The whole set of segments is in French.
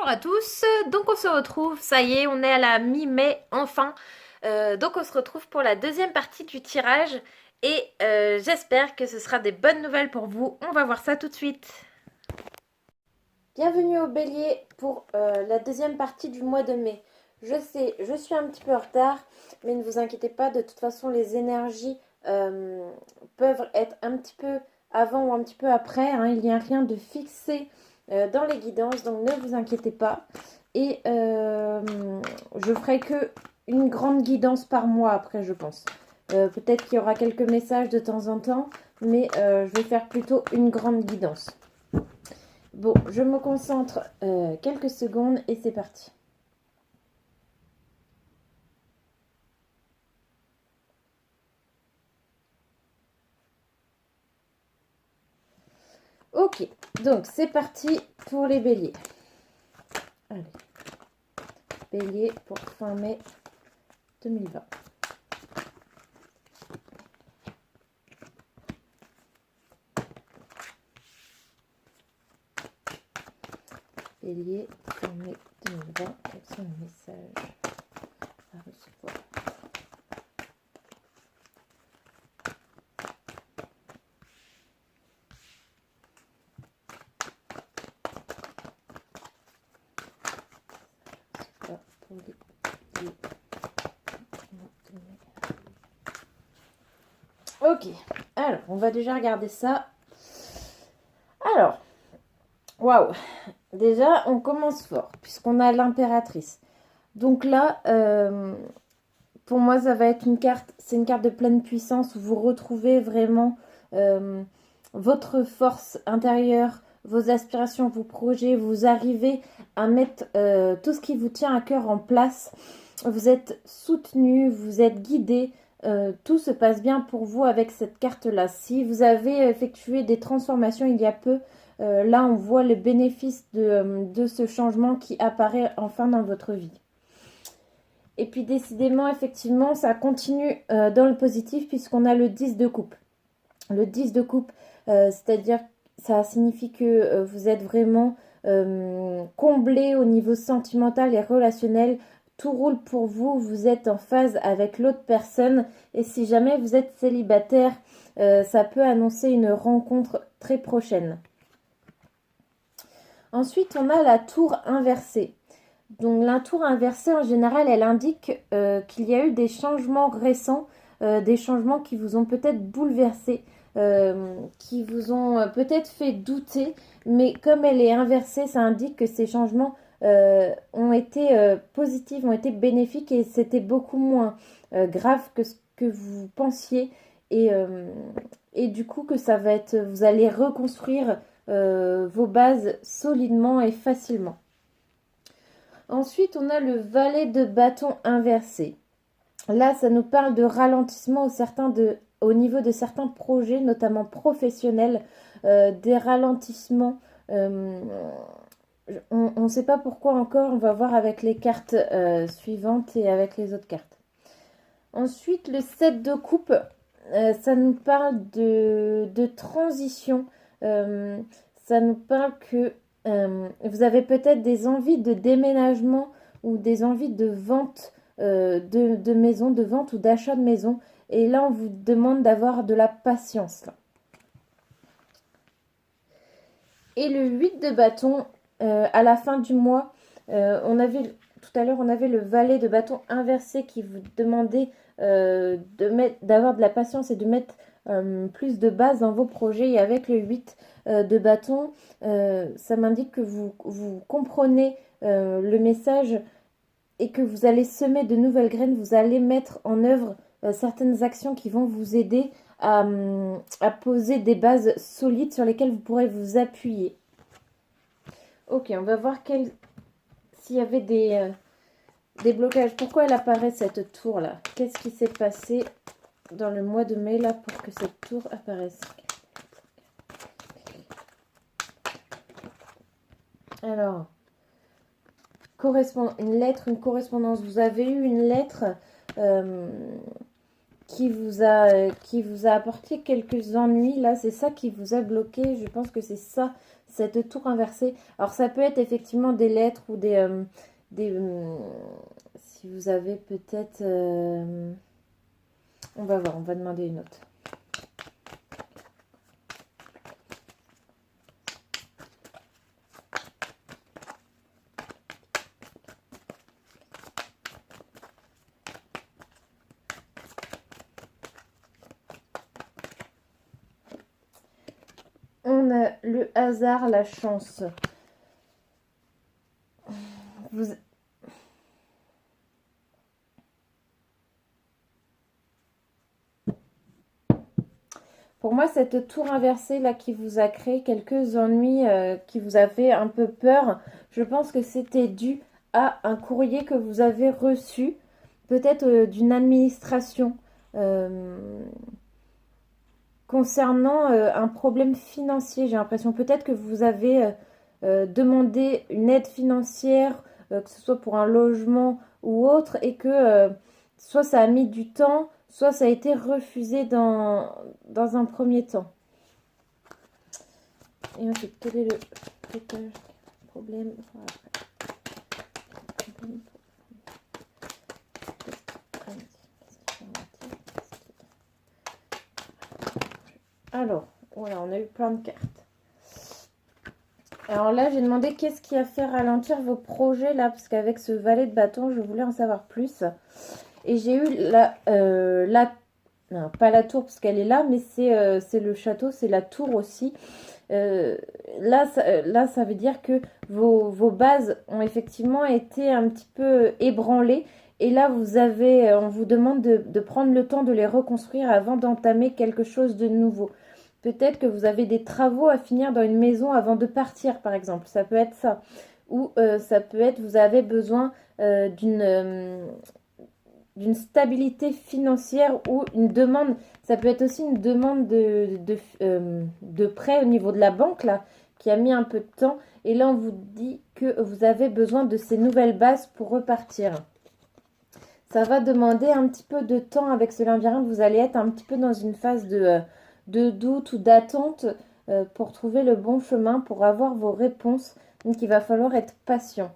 Bonjour à tous, donc on se retrouve, ça y est, on est à la mi-mai enfin. Donc on se retrouve pour la deuxième partie du tirage et j'espère que ce sera des bonnes nouvelles pour vous. On va voir ça tout de suite. Bienvenue au Bélier pour la deuxième partie du mois de mai. Je sais, je suis un petit peu en retard, mais ne vous inquiétez pas, de toute façon les énergies peuvent être un petit peu avant ou un petit peu après, hein. Il n'y a rien de fixé dans les guidances, donc ne vous inquiétez pas. Et je ferai que une grande guidance par mois après, je pense. Peut-être qu'il y aura quelques messages de temps en temps, mais je vais faire plutôt une grande guidance. Bon, je me concentre quelques secondes et c'est parti. Ok, donc c'est parti pour les béliers. Allez, bélier pour fin mai 2020. Bélier, fin mai 2020, quels sont les messages à recevoir? Pour les béliers. Ok, alors on va déjà regarder ça. Alors, waouh, déjà on commence fort puisqu'on a l'impératrice. Donc là, pour moi ça va être une carte, c'est une carte de pleine puissance où vous retrouvez vraiment votre force intérieure, vos aspirations, vos projets, vous arrivez à mettre tout ce qui vous tient à cœur en place. Vous êtes soutenu, vous êtes guidé. Tout se passe bien pour vous avec cette carte-là. Si vous avez effectué des transformations il y a peu, là on voit le bénéfice de ce changement qui apparaît enfin dans votre vie. Et puis décidément, effectivement, ça continue dans le positif puisqu'on a le 10 de coupe. Le 10 de coupe, c'est-à-dire ça signifie que vous êtes vraiment comblé au niveau sentimental et relationnel. Tout roule pour vous, vous êtes en phase avec l'autre personne. Et si jamais vous êtes célibataire, ça peut annoncer une rencontre très prochaine. Ensuite, on a la tour inversée. Donc la tour inversée, en général, elle indique qu'il y a eu des changements récents, des changements qui vous ont peut-être bouleversé, qui vous ont peut-être fait douter, mais comme elle est inversée, ça indique que ces changements ont été positifs, ont été bénéfiques et c'était beaucoup moins grave que ce que vous pensiez et du coup que ça va être, vous allez reconstruire vos bases solidement et facilement. Ensuite, on a le valet de bâton inversé. Là, ça nous parle de ralentissement au niveau de certains projets, notamment professionnels, des ralentissements. On ne sait pas pourquoi encore, on va voir avec les cartes suivantes et avec les autres cartes. Ensuite, le 7 de coupe, ça nous parle de transition. Ça nous parle que vous avez peut-être des envies de déménagement ou des envies de vente de maison, de vente ou d'achat de maison. Et là, on vous demande d'avoir de la patience. Là. Et le 8 de bâton, à la fin du mois, tout à l'heure, on avait le valet de bâton inversé qui vous demandait d'avoir de la patience et de mettre plus de base dans vos projets. Et avec le 8 de bâton, ça m'indique que vous comprenez le message et que vous allez semer de nouvelles graines, vous allez mettre en œuvre certaines actions qui vont vous aider à poser des bases solides sur lesquelles vous pourrez vous appuyer. Ok, on va voir s'il y avait des blocages. Pourquoi elle apparaît cette tour là? Qu'est-ce qui s'est passé dans le mois de mai là pour que cette tour apparaisse? Alors, une lettre, une correspondance. Vous avez eu une lettre qui vous a apporté quelques ennuis. Là, c'est ça qui vous a bloqué. Je pense que c'est ça, cette tour inversée. Alors, ça peut être effectivement des lettres ou si vous avez peut-être... on va voir, on va demander une autre. On a le hasard, la chance. Pour moi, cette tour inversée là qui vous a créé quelques ennuis, qui vous a fait un peu peur, je pense que c'était dû à un courrier que vous avez reçu, peut-être d'une administration, concernant un problème financier. J'ai l'impression peut-être que vous avez demandé une aide financière, que ce soit pour un logement ou autre, et que soit ça a mis du temps, soit ça a été refusé dans un premier temps. Et ensuite, quel est le problème? Alors, voilà, on a eu plein de cartes. Alors là, j'ai demandé qu'est-ce qui a fait ralentir vos projets là, parce qu'avec ce valet de bâton, je voulais en savoir plus. Et j'ai eu non, pas la tour parce qu'elle est là, mais c'est le château, c'est la tour aussi. Là, ça veut dire que vos bases ont effectivement été un petit peu ébranlées. Et là, on vous demande de prendre le temps de les reconstruire avant d'entamer quelque chose de nouveau. Peut-être que vous avez des travaux à finir dans une maison avant de partir, par exemple. Ça peut être ça. Ou ça peut être, vous avez besoin d'une stabilité financière ou une demande. Ça peut être aussi une demande de prêt au niveau de la banque, là, qui a mis un peu de temps. Et là, on vous dit que vous avez besoin de ces nouvelles bases pour repartir. Ça va demander un petit peu de temps avec ce labyrinthe. Vous allez être un petit peu dans une phase de doute ou d'attente pour trouver le bon chemin, pour avoir vos réponses. Donc, il va falloir être patient.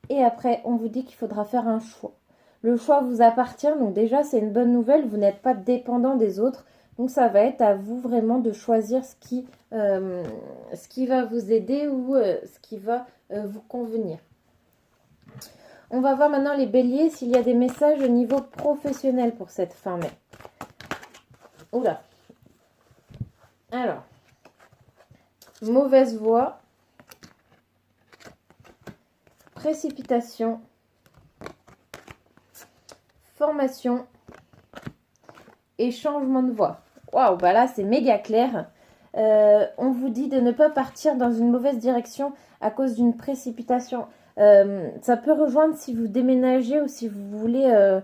Et après, on vous dit qu'il faudra faire un choix. Le choix vous appartient, donc déjà, c'est une bonne nouvelle. Vous n'êtes pas dépendant des autres. Donc, ça va être à vous vraiment de choisir ce qui va vous aider ou ce qui va vous convenir. On va voir maintenant les béliers s'il y a des messages au niveau professionnel pour cette fin mai. Oula. Alors, mauvaise voie, précipitation, formation et changement de voie. Waouh, bah là c'est méga clair. On vous dit de ne pas partir dans une mauvaise direction à cause d'une précipitation. Ça peut rejoindre si vous déménagez ou si vous voulez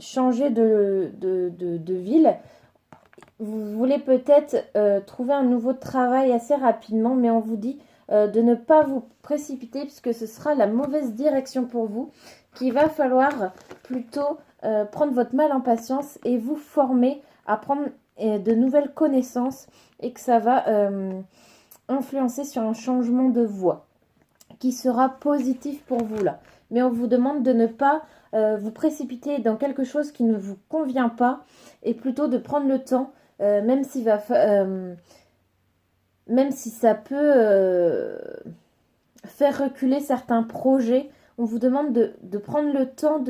changer de ville. Vous voulez peut-être trouver un nouveau travail assez rapidement, mais on vous dit de ne pas vous précipiter puisque ce sera la mauvaise direction pour vous, qu'il va falloir plutôt prendre votre mal en patience et vous former à prendre de nouvelles connaissances et que ça va influencer sur un changement de voie qui sera positif pour vous là. Mais on vous demande de ne pas vous précipiter dans quelque chose qui ne vous convient pas et plutôt de prendre le temps, même si ça peut faire reculer certains projets. On vous demande de prendre le temps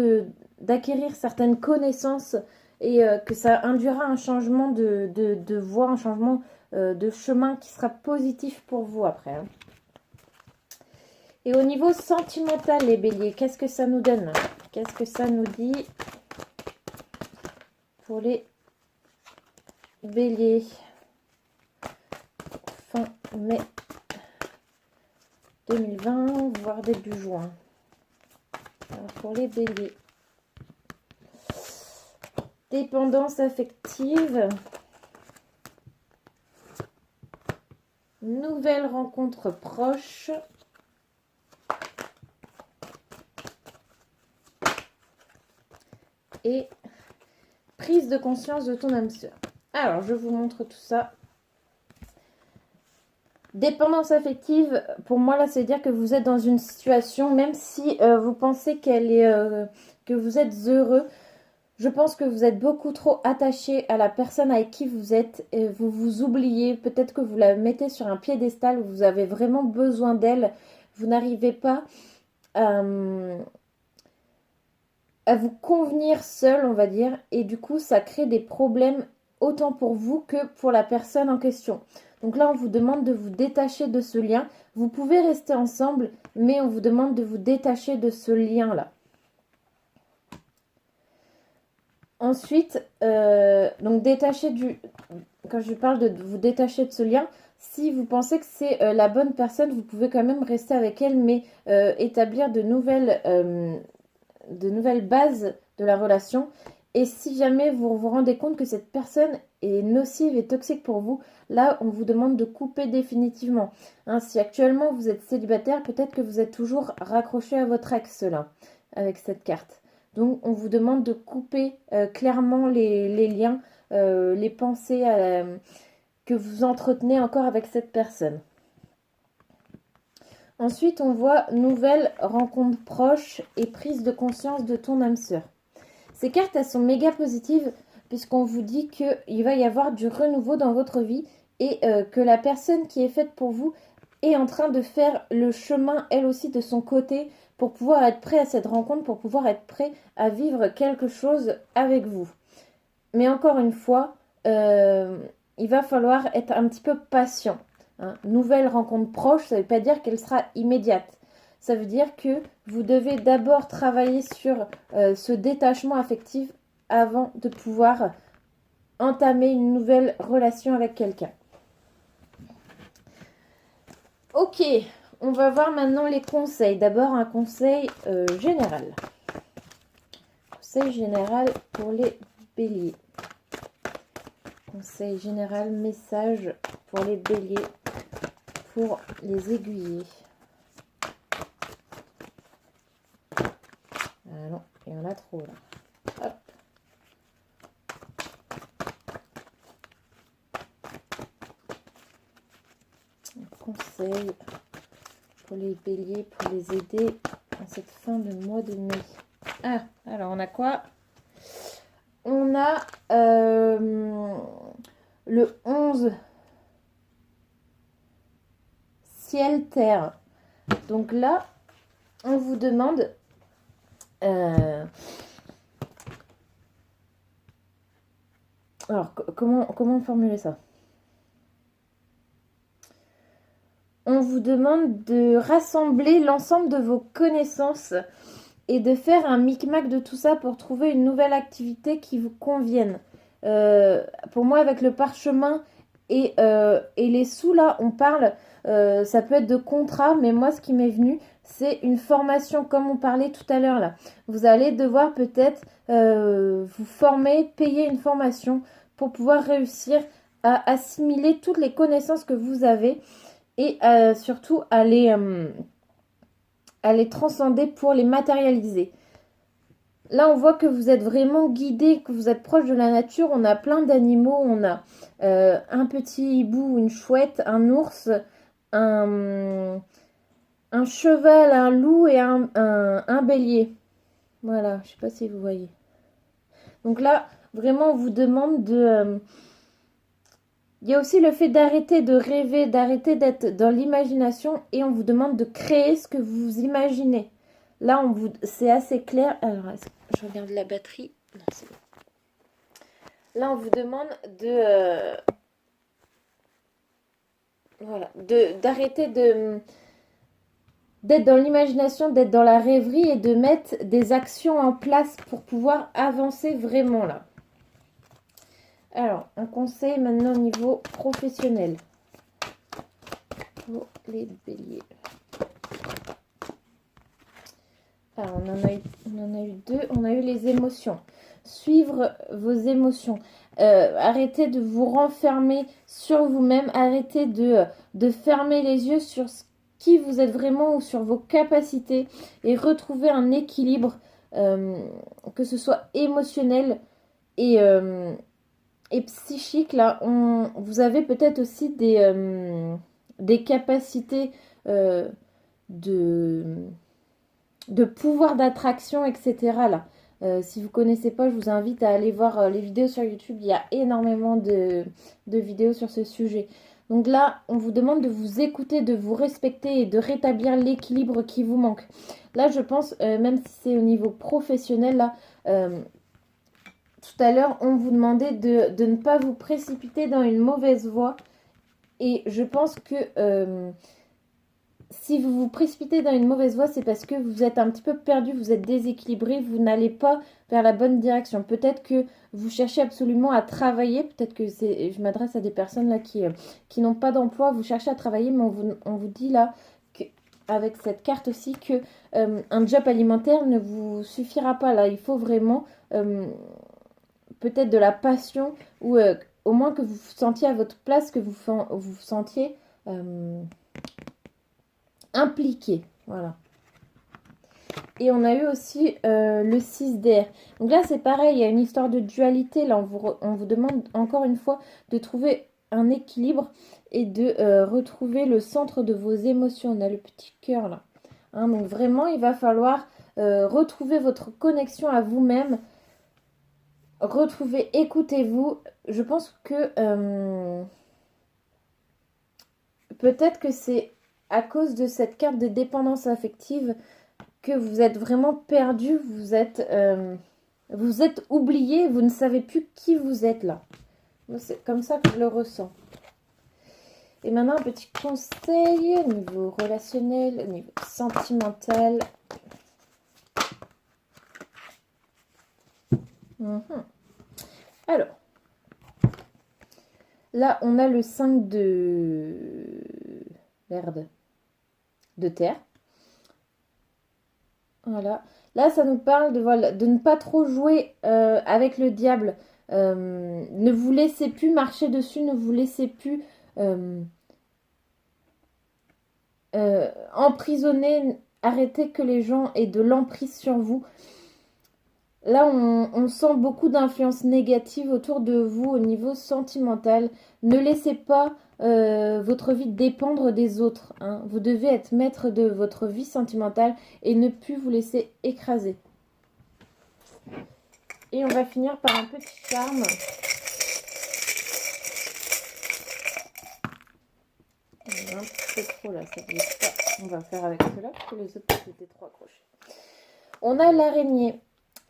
d'acquérir certaines connaissances et que ça induira un changement de voie, un changement de chemin qui sera positif pour vous après. Hein. Et au niveau sentimental, les béliers, qu'est-ce que ça nous donne? Qu'est-ce que ça nous dit pour les béliers? Fin mai 2020, voire début juin. Alors pour les béliers. Dépendance affective. Nouvelle rencontre proche. Et prise de conscience de ton âme sœur. Alors, je vous montre tout ça. Dépendance affective, pour moi, là, c'est-à-dire que vous êtes dans une situation, même si vous pensez que vous êtes heureux, je pense que vous êtes beaucoup trop attaché à la personne avec qui vous êtes, et vous vous oubliez, peut-être que vous la mettez sur un piédestal où vous avez vraiment besoin d'elle, vous n'arrivez pas à vous convenir seul, on va dire, et du coup, ça crée des problèmes autant pour vous que pour la personne en question. Donc là, on vous demande de vous détacher de ce lien. Vous pouvez rester ensemble, mais on vous demande de vous détacher de ce lien-là. Ensuite, donc quand je parle de vous détacher de ce lien, si vous pensez que c'est la bonne personne, vous pouvez quand même rester avec elle, mais établir de nouvelles bases de la relation. Et si jamais vous vous rendez compte que cette personne est nocive et toxique pour vous, là, on vous demande de couper définitivement. Hein, si actuellement vous êtes célibataire, peut-être que vous êtes toujours raccroché à votre ex, là, avec cette carte. Donc, on vous demande de couper clairement les liens, les pensées que vous entretenez encore avec cette personne. Ensuite, on voit nouvelle rencontre proche et prise de conscience de ton âme sœur. Ces cartes, elles sont méga positives puisqu'on vous dit qu'il va y avoir du renouveau dans votre vie et que la personne qui est faite pour vous est en train de faire le chemin, elle aussi, de son côté pour pouvoir être prêt à cette rencontre, pour pouvoir être prêt à vivre quelque chose avec vous. Mais encore une fois, il va falloir être un petit peu patient. Hein. Nouvelle rencontre proche, ça ne veut pas dire qu'elle sera immédiate. Ça veut dire que vous devez d'abord travailler sur ce détachement affectif avant de pouvoir entamer une nouvelle relation avec quelqu'un. Ok, on va voir maintenant les conseils. D'abord un conseil général. Conseil général pour les béliers. Conseil général, message pour les béliers, pour les aiguillés. Ah non, il y en a trop là. Hop. Conseil pour les béliers, pour les aider en cette fin de mois de mai. Ah, alors on a quoi? On a le 11 ciel-terre. Donc là, on vous demande alors, comment formuler ça? On vous demande de rassembler l'ensemble de vos connaissances et de faire un micmac de tout ça pour trouver une nouvelle activité qui vous convienne. Pour moi, avec le parchemin et les sous, là, on parle, ça peut être de contrat, mais moi, ce qui m'est venu, c'est une formation, comme on parlait tout à l'heure, là. Vous allez devoir peut-être vous former, payer une formation pour pouvoir réussir à assimiler toutes les connaissances que vous avez et surtout à les transcender pour les matérialiser. Là, on voit que vous êtes vraiment guidé, que vous êtes proche de la nature. On a plein d'animaux. On a un petit hibou, une chouette, un ours, un cheval, un loup et un bélier. Voilà, je ne sais pas si vous voyez. Donc là, vraiment, on vous demande de... Il y a aussi le fait d'arrêter de rêver, d'arrêter d'être dans l'imagination et on vous demande de créer ce que vous imaginez. Là, c'est assez clair. Alors, je regarde la batterie. Non, c'est bon. Là, on vous demande d'arrêter d'être dans l'imagination, d'être dans la rêverie et de mettre des actions en place pour pouvoir avancer vraiment là. Alors, un conseil maintenant au niveau professionnel pour les béliers. Alors, on en a eu deux. On a eu les émotions. Suivre vos émotions. Arrêtez de vous renfermer sur vous-même. Arrêtez de fermer les yeux sur qui vous êtes vraiment ou sur vos capacités et retrouver un équilibre, que ce soit émotionnel et psychique, là, vous avez peut-être aussi des capacités de, de pouvoir d'attraction, etc. Là. Si vous ne connaissez pas, je vous invite à aller voir les vidéos sur YouTube. Il y a énormément de vidéos sur ce sujet. Donc là, on vous demande de vous écouter, de vous respecter et de rétablir l'équilibre qui vous manque. Là, je pense, même si c'est au niveau professionnel, là, tout à l'heure, on vous demandait de ne pas vous précipiter dans une mauvaise voie. Et je pense que si vous vous précipitez dans une mauvaise voie, c'est parce que vous êtes un petit peu perdu, vous êtes déséquilibré, vous n'allez pas vers la bonne direction. Peut-être que vous cherchez absolument à travailler, peut-être que je m'adresse à des personnes là qui n'ont pas d'emploi, vous cherchez à travailler, mais on vous dit là, avec cette carte aussi, que un job alimentaire ne vous suffira pas. Là, il faut vraiment peut-être de la passion ou au moins que vous vous sentiez à votre place, que vous sentiez impliqué. Voilà. Et on a eu aussi le 6 d'air. Donc là, c'est pareil, il y a une histoire de dualité. Là, on vous demande encore une fois de trouver un équilibre et de retrouver le centre de vos émotions. On a le petit cœur là. Hein, donc vraiment, il va falloir retrouver votre connexion à vous-même. Retrouvez, écoutez-vous. Je pense que peut-être que c'est à cause de cette carte de dépendance affective que vous êtes vraiment perdu, vous êtes oublié, vous ne savez plus qui vous êtes là. C'est comme ça que je le ressens. Et maintenant, un petit conseil au niveau relationnel, au niveau sentimental. Alors, là, on a le 5 de... Merde. De terre. Voilà. Là, ça nous parle de ne pas trop jouer avec le diable. Ne vous laissez plus marcher dessus, ne vous laissez plus emprisonner. Arrêtez que les gens aient de l'emprise sur vous. Là, on sent beaucoup d'influences négatives autour de vous au niveau sentimental. Ne laissez pas votre vie dépendre des autres. Hein. Vous devez être maître de votre vie sentimentale et ne plus vous laisser écraser. Et on va finir par un petit charme. Un petit peu trop là, ça ne pas. On va faire avec cela parce que les autres étaient trop accrochés. On a l'araignée.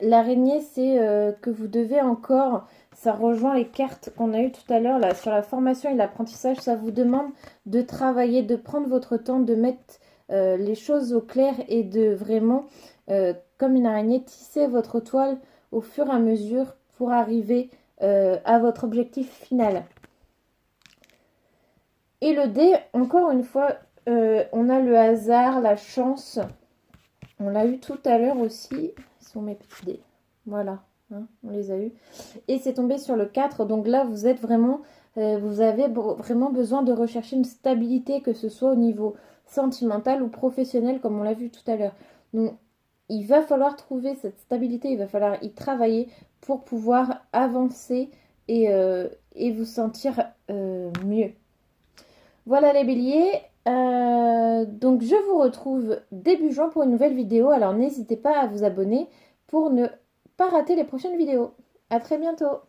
L'araignée, c'est que vous devez encore, ça rejoint les cartes qu'on a eues tout à l'heure là sur la formation et l'apprentissage, ça vous demande de travailler, de prendre votre temps, de mettre les choses au clair et de vraiment, comme une araignée, tisser votre toile au fur et à mesure pour arriver à votre objectif final. Et le dé, encore une fois, on a le hasard, la chance. On l'a eu tout à l'heure aussi. Sont mes petits dés. Voilà, hein, on les a eus. Et c'est tombé sur le 4. Donc là, vous êtes vraiment, vous avez vraiment besoin de rechercher une stabilité, que ce soit au niveau sentimental ou professionnel, comme on l'a vu tout à l'heure. Donc, il va falloir trouver cette stabilité, il va falloir y travailler pour pouvoir avancer et vous sentir mieux. Voilà les béliers. Donc je vous retrouve début juin pour une nouvelle vidéo. Alors n'hésitez pas à vous abonner pour ne pas rater les prochaines vidéos. À très bientôt.